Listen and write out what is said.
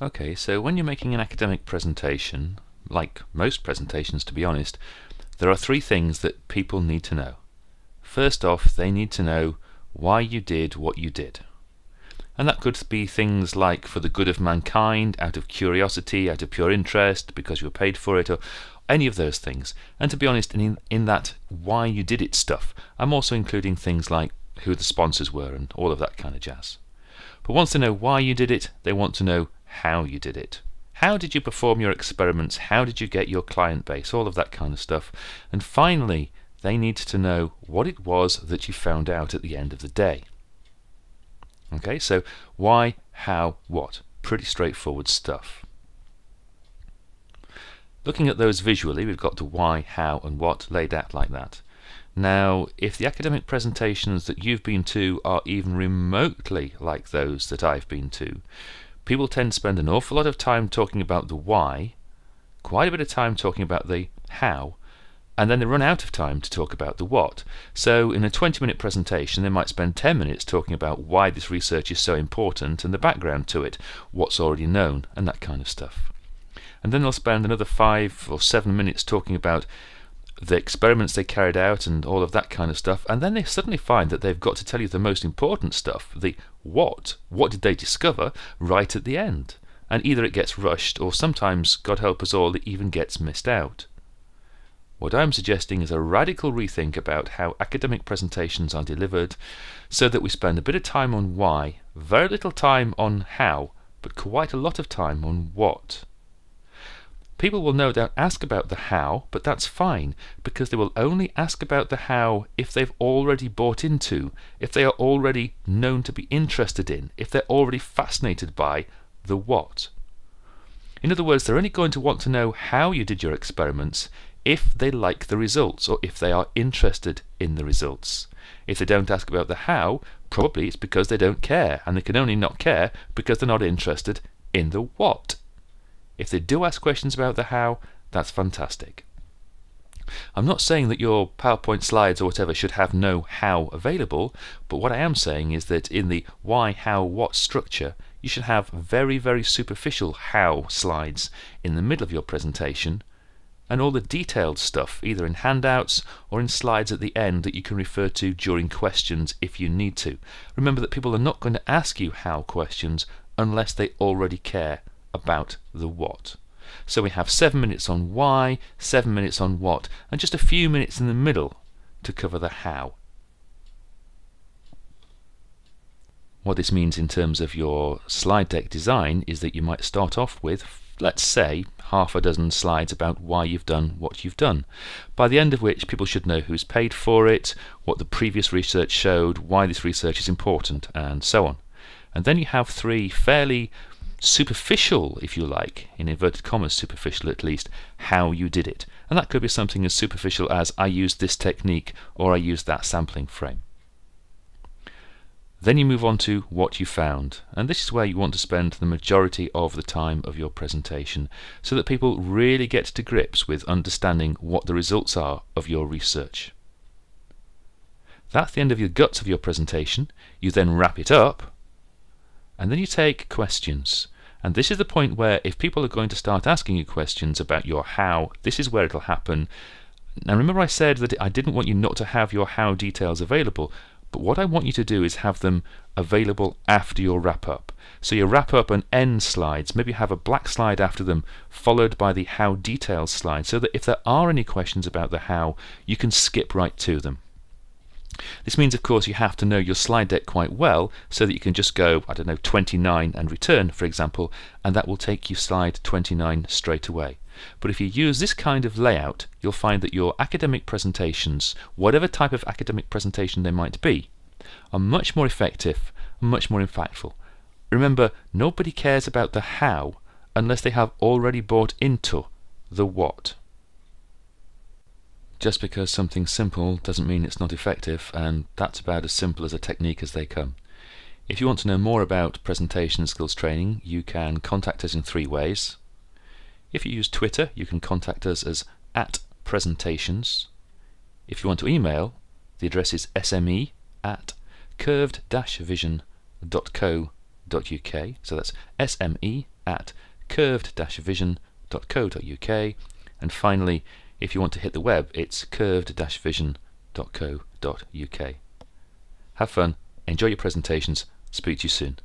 Okay, so when you're making an academic presentation, like most presentations to be honest, there are three things that people need to know. First off, they need to know why you did what you did. And that could be things like for the good of mankind, out of curiosity, out of pure interest, because you were paid for it, or any of those things. And to be honest, in that why you did it stuff, I'm also including things like who the sponsors were and all of that kind of jazz. But once they know why you did it, they want to know how you did it. How did you perform your experiments? How did you get your client base? All of that kind of stuff. And finally, they need to know what it was that you found out at the end of the day. Okay, so why, how, what? Pretty straightforward stuff. Looking at those visually, we've got the why, how, and what laid out like that. Now, if the academic presentations that you've been to are even remotely like those that I've been to, people tend to spend an awful lot of time talking about the why, quite a bit of time talking about the how, and then they run out of time to talk about the what. So in a 20-minute presentation they might spend 10 minutes talking about why this research is so important and the background to it, what's already known, and that kind of stuff. And then they'll spend another 5 or 7 minutes talking about the experiments they carried out and all of that kind of stuff, and then they suddenly find that they've got to tell you the most important stuff, the what did they discover, right at the end. And either it gets rushed, or sometimes, God help us all, it even gets missed out. What I'm suggesting is a radical rethink about how academic presentations are delivered, so that we spend a bit of time on why, very little time on how, but quite a lot of time on what. People will no doubt ask about the how, but that's fine, because they will only ask about the how if they've already bought into, if they are already known to be interested in, if they're already fascinated by the what. In other words, they're only going to want to know how you did your experiments if they like the results, or if they are interested in the results. If they don't ask about the how, probably it's because they don't care, and they can only not care because they're not interested in the what. If they do ask questions about the how, that's fantastic. I'm not saying that your PowerPoint slides or whatever should have no how available, but what I am saying is that in the why, how, what structure, you should have very, very superficial how slides in the middle of your presentation, and all the detailed stuff either in handouts or in slides at the end that you can refer to during questions if you need to. Remember that people are not going to ask you how questions unless they already care about the what. So we have 7 minutes on why, 7 minutes on what, and just a few minutes in the middle to cover the how. What this means in terms of your slide deck design is that you might start off with, let's say, half a dozen slides about why you've done what you've done, by the end of which people should know who's paid for it, what the previous research showed, why this research is important, and so on. And then you have 3 fairly superficial, if you like, in inverted commas superficial at least, how you did it. And that could be something as superficial as I used this technique or I used that sampling frame. Then you move on to what you found, and this is where you want to spend the majority of the time of your presentation so that people really get to grips with understanding what the results are of your research. That's the end of your guts of your presentation. You then wrap it up, and then you take questions. And this is the point where if people are going to start asking you questions about your how, this is where it'll happen. Now remember I said that I didn't want you not to have your how details available, but what I want you to do is have them available after your wrap up. So you wrap up and end slides, maybe have a black slide after them followed by the how details slide, so that if there are any questions about the how, you can skip right to them. This means, of course, you have to know your slide deck quite well so that you can just go, I don't know, 29 and return, for example, and that will take you slide 29 straight away. But if you use this kind of layout, you'll find that your academic presentations, whatever type of academic presentation they might be, are much more effective and much more impactful. Remember, nobody cares about the how unless they have already bought into the what. Just because something's simple doesn't mean it's not effective, and that's about as simple as a technique as they come. If you want to know more about presentation skills training, you can contact us in 3 ways. If you use Twitter, you can contact us as @presentations. If you want to email, the address is sme@curved-vision.co.uk, so that's sme at curved-vision.co.uk, and finally, if you want to hit the web, it's curved-vision.co.uk. Have fun, enjoy your presentations, speak to you soon.